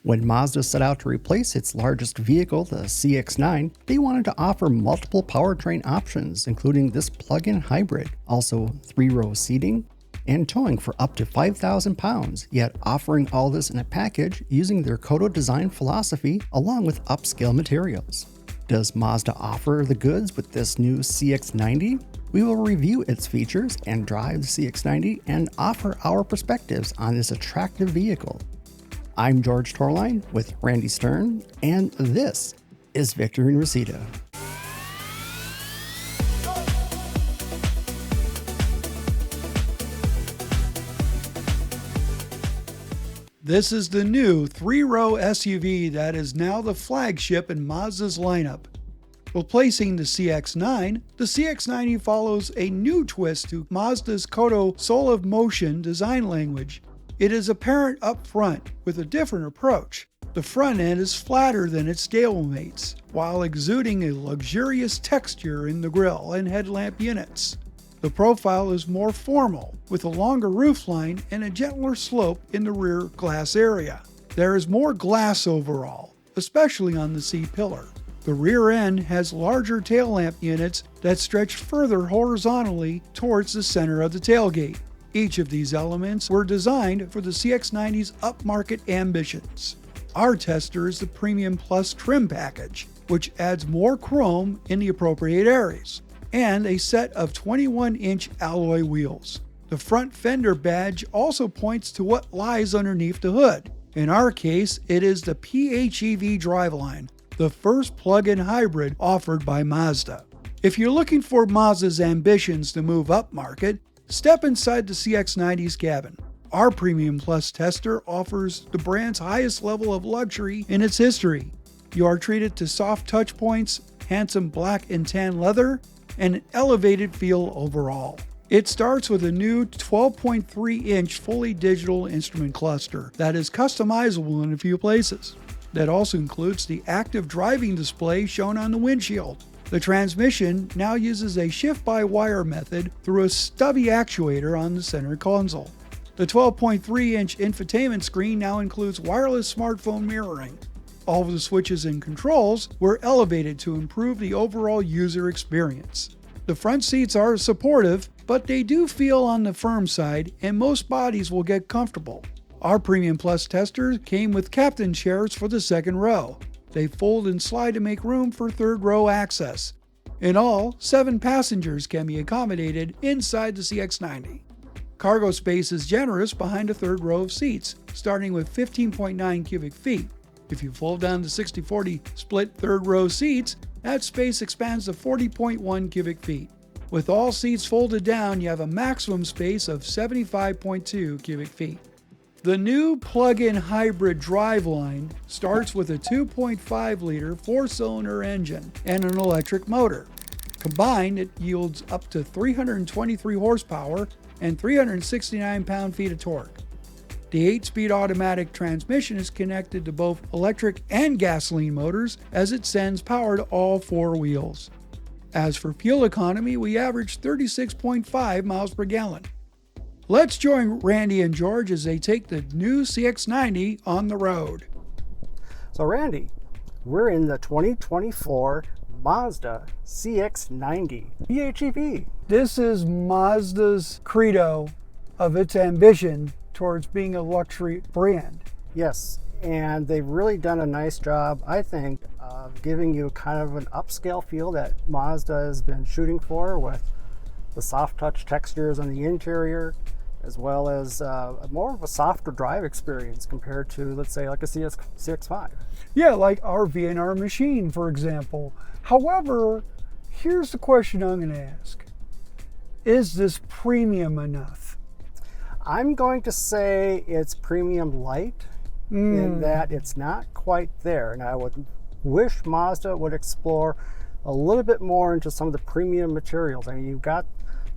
When Mazda set out to replace its largest vehicle, the CX-9, they wanted to offer multiple powertrain options, including this plug-in hybrid, also 3-row seating, and towing for up to 5,000 pounds, yet offering all this in a package using their Kodo design philosophy along with upscale materials. Does Mazda offer the goods with this new CX-90? We will review its features and drive the CX-90 and offer our perspectives on this attractive vehicle. I'm George Torline with Randy Stern, and this is Victory in Reseda. This is the new 3-row SUV that is now the flagship in Mazda's lineup. Replacing the CX-9, the CX-90 follows a new twist to Mazda's Kodo Soul of Motion design language. It is apparent up front with a different approach. The front end is flatter than its stablemates, while exuding a luxurious texture in the grille and headlamp units. The profile is more formal, with a longer roofline and a gentler slope in the rear glass area. There is more glass overall, especially on the C-pillar. The rear end has larger tail lamp units that stretch further horizontally towards the center of the tailgate. Each of these elements were designed for the CX-90's upmarket ambitions. Our tester is the Premium Plus trim package, which adds more chrome in the appropriate areas, and a set of 21-inch alloy wheels. The front fender badge also points to what lies underneath the hood. In our case, it is the PHEV driveline, the first plug-in hybrid offered by Mazda. If you're looking for Mazda's ambitions to move upmarket, step inside the CX-90's cabin. Our Premium Plus tester offers the brand's highest level of luxury in its history. You are treated to soft touch points, handsome black and tan leather, and an elevated feel overall. It starts with a new 12.3-inch fully digital instrument cluster that is customizable in a few places. That also includes the active driving display shown on the windshield. The transmission now uses a shift-by-wire method through a stubby actuator on the center console. The 12.3-inch infotainment screen now includes wireless smartphone mirroring. All of the switches and controls were elevated to improve the overall user experience. The front seats are supportive, but they do feel on the firm side, and most bodies will get comfortable. Our Premium Plus tester came with captain chairs for the second row. They fold and slide to make room for third row access. In all, 7 passengers can be accommodated inside the CX-90. Cargo space is generous behind a third row of seats, starting with 15.9 cubic feet. If you fold down the 60-40 split third row seats, that space expands to 40.1 cubic feet. With all seats folded down, you have a maximum space of 75.2 cubic feet. The new plug-in hybrid driveline starts with a 2.5-liter 4-cylinder engine and an electric motor. Combined, it yields up to 323 horsepower and 369 pound-feet of torque. The 8-speed automatic transmission is connected to both electric and gasoline motors as it sends power to all 4 wheels. As for fuel economy, we average 36.5 miles per gallon. Let's join Randy and George as they take the new CX-90 on the road. So Randy, we're in the 2024 Mazda CX-90 PHEV. This is Mazda's credo of its ambition towards being a luxury brand. Yes, and they've really done a nice job, I think, of giving you kind of an upscale feel that Mazda has been shooting for, with the soft touch textures on the interior, as well as more of a softer drive experience compared to, let's say, like a CX-5. Yeah, like our VNR machine, for example. However, here's the question I'm going to ask. Is this premium enough? I'm going to say it's premium light, in that it's not quite there. And I would wish Mazda would explore a little bit more into some of the premium materials. I mean, you've got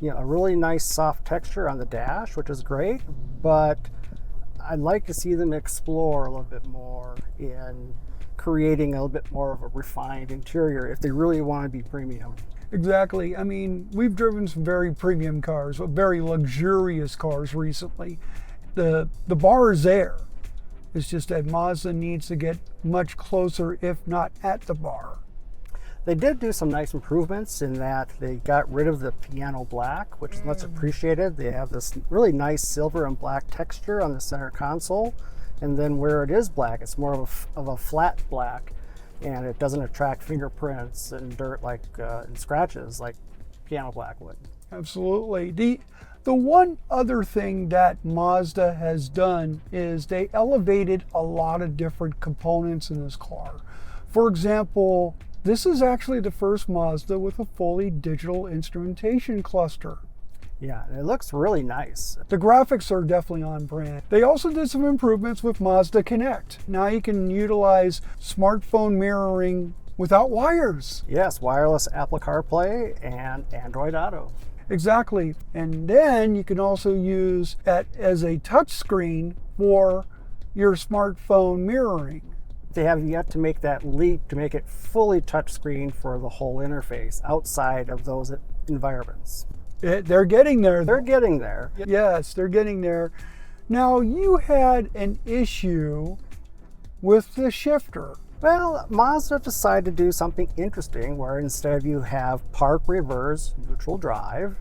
a really nice soft texture on the dash, which is great, but I'd like to see them explore a little bit more in creating a little bit more of a refined interior if they really want to be premium. Exactly. I mean, we've driven some very premium cars, very luxurious cars recently. The bar is there. It's just that Mazda needs to get much closer, if not at the bar. They did do some nice improvements in that they got rid of the piano black, which is much appreciated. They have this really nice silver and black texture on the center console. And then where it is black, it's more of a flat black, and it doesn't attract fingerprints and dirt and scratches like piano black would. Absolutely. The one other thing that Mazda has done is they elevated a lot of different components in this car. For example, this is actually the first Mazda with a fully digital instrumentation cluster. Yeah, it looks really nice. The graphics are definitely on brand. They also did some improvements with Mazda Connect. Now you can utilize smartphone mirroring without wires. Yes, wireless Apple CarPlay and Android Auto. Exactly. And then you can also use that as a touch screen for your smartphone mirroring. They have yet to make that leap to make it fully touchscreen for the whole interface outside of those environments. They're getting there. They're getting there. Yes, they're getting there. Now, you had an issue with the shifter. Well, Mazda decided to do something interesting where instead of you have park, reverse, neutral drive,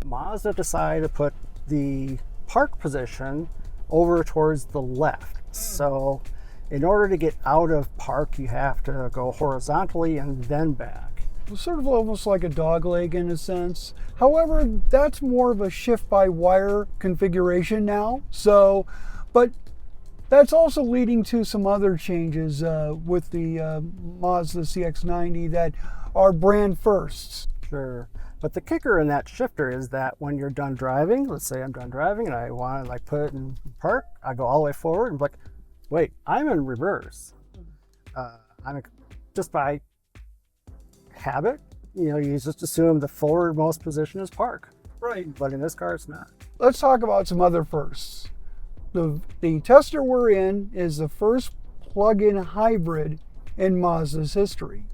Mazda decided to put the park position over towards the left. So in order to get out of park, you have to go horizontally and then back. Sort of almost like a dogleg in a sense. However, that's more of a shift-by-wire configuration now. But that's also leading to some other changes with the Mazda CX-90 that are brand firsts. Sure. But the kicker in that shifter is that when you're done driving, let's say I'm done driving and I want to put it in park, I go all the way forward and wait, I'm in reverse. Just by habit, you just assume the forwardmost position is park. Right. But in this car, it's not. Let's talk about some other firsts. The Tester we're in is the first plug-in hybrid in Mazda's history.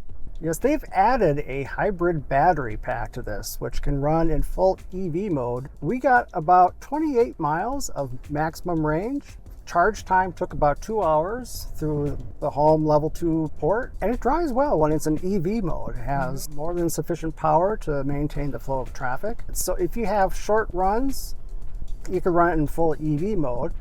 Yes, they've added a hybrid battery pack to this, which can run in full EV mode. We got about 28 miles of maximum range. Charge time took about 2 hours through the home level 2 port, and it drives well when it's in EV mode. It has more than sufficient power to maintain the flow of traffic. So if you have short runs, you can run it in full EV mode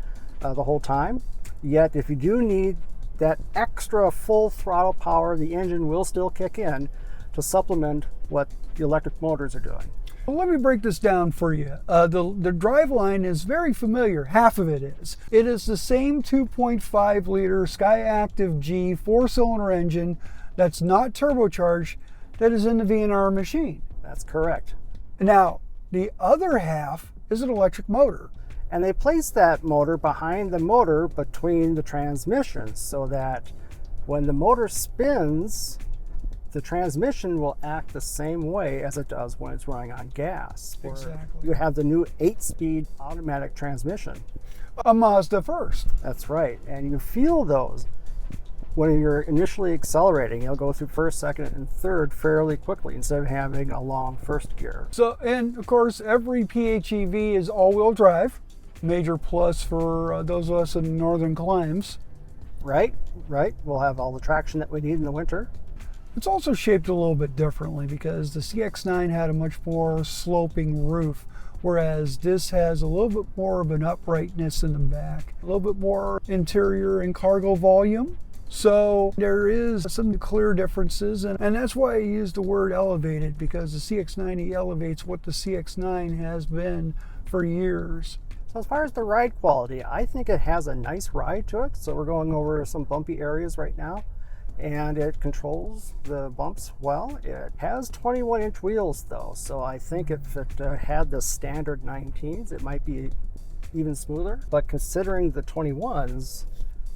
the whole time. Yet if you do need that extra full throttle power, the engine will still kick in to supplement what the electric motors are doing. Well, let me break this down for you. The driveline is very familiar. Half of it is. It is the same 2.5 liter Skyactiv G 4-cylinder engine that's not turbocharged that is in the VNR machine. That's correct. Now, the other half is an electric motor. And they place that motor behind the motor between the transmissions so that when the motor spins, the transmission will act the same way as it does when it's running on gas. Exactly. You have the new 8-speed automatic transmission. A Mazda first. That's right. And you feel those when you're initially accelerating. You'll go through first, second, and third fairly quickly instead of having a long first gear. So, and of course, every PHEV is all-wheel drive. Major plus for those of us in northern climes. Right. We'll have all the traction that we need in the winter. It's also shaped a little bit differently because the CX-9 had a much more sloping roof, whereas this has a little bit more of an uprightness in the back, a little bit more interior and cargo volume. So there is some clear differences, and that's why I use the word elevated, because the CX-90 elevates what the CX-9 has been for years. So as far as the ride quality, I think it has a nice ride to it. So we're going over some bumpy areas right now, and it controls the bumps well. It has 21-inch wheels though, so I think if it had the standard 19s, it might be even smoother. But considering the 21s,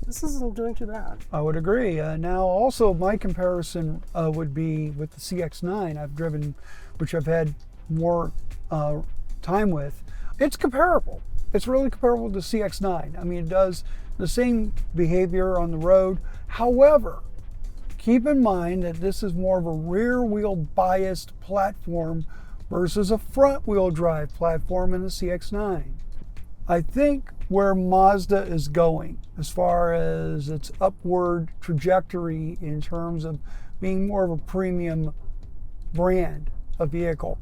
this isn't doing too bad. I would agree. Now also my comparison would be with the CX-9 I've driven, which I've had more time with. It's comparable. It's really comparable to the CX-9. I mean, it does the same behavior on the road. However, keep in mind that this is more of a rear wheel biased platform versus a front wheel drive platform in the CX-9. I think where Mazda is going as far as its upward trajectory in terms of being more of a premium brand of vehicle.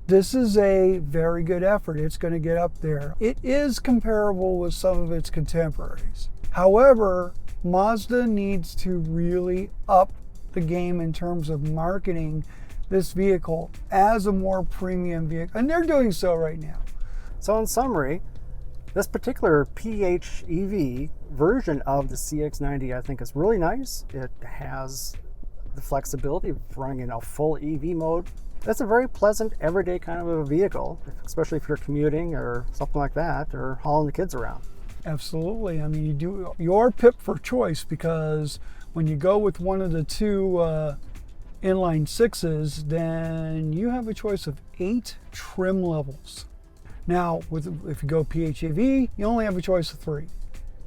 This is a very good effort. It's going to get up there. It is comparable with some of its contemporaries. However, Mazda needs to really up the game in terms of marketing this vehicle as a more premium vehicle, and they're doing so right now. So in summary, this particular PHEV version of the CX-90 I think is really nice. It has the flexibility of running in a full EV mode. That's a very pleasant everyday kind of a vehicle, especially if you're commuting or something like that, or hauling the kids around. Absolutely. I mean, you're pipped for choice, because when you go with one of the two inline sixes, then you have a choice of 8 trim levels. Now, if you go PHEV, you only have a choice of 3.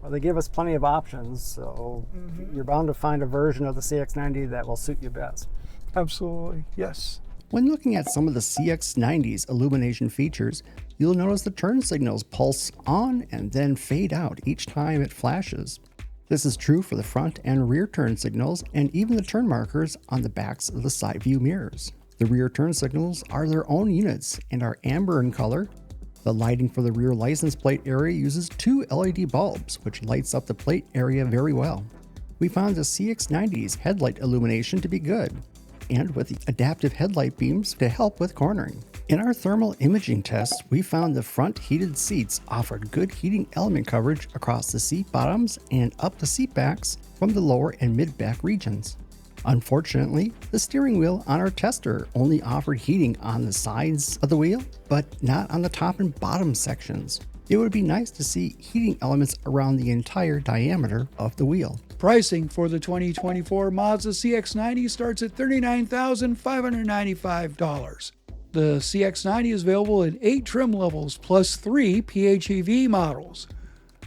Well, they give us plenty of options, so you're bound to find a version of the CX-90 that will suit you best. Absolutely, yes. When looking at some of the CX-90's illumination features, you'll notice the turn signals pulse on and then fade out each time it flashes. This is true for the front and rear turn signals, and even the turn markers on the backs of the side view mirrors. The rear turn signals are their own units and are amber in color. The lighting for the rear license plate area uses 2 LED bulbs, which lights up the plate area very well. We found the CX-90's headlight illumination to be good, and with the adaptive headlight beams to help with cornering. In our thermal imaging tests, we found the front heated seats offered good heating element coverage across the seat bottoms and up the seat backs from the lower and mid-back regions. Unfortunately, the steering wheel on our tester only offered heating on the sides of the wheel, but not on the top and bottom sections. It would be nice to see heating elements around the entire diameter of the wheel. Pricing for the 2024 Mazda CX-90 starts at $39,595. The CX-90 is available in 8 trim levels plus 3 PHEV models.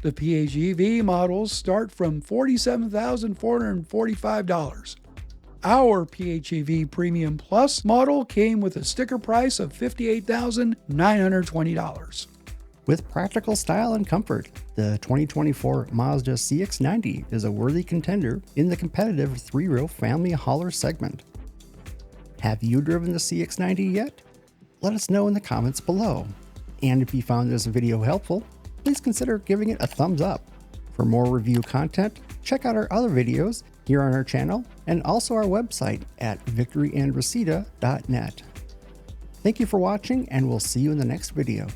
The PHEV models start from $47,445. Our PHEV Premium Plus model came with a sticker price of $58,920. With practical style and comfort, the 2024 Mazda CX-90 is a worthy contender in the competitive 3-row family hauler segment. Have you driven the CX-90 yet? Let us know in the comments below. And if you found this video helpful, please consider giving it a thumbs up. For more review content, check out our other videos here on our channel and also our website at victoryandreseda.net. Thank you for watching, and we'll see you in the next video.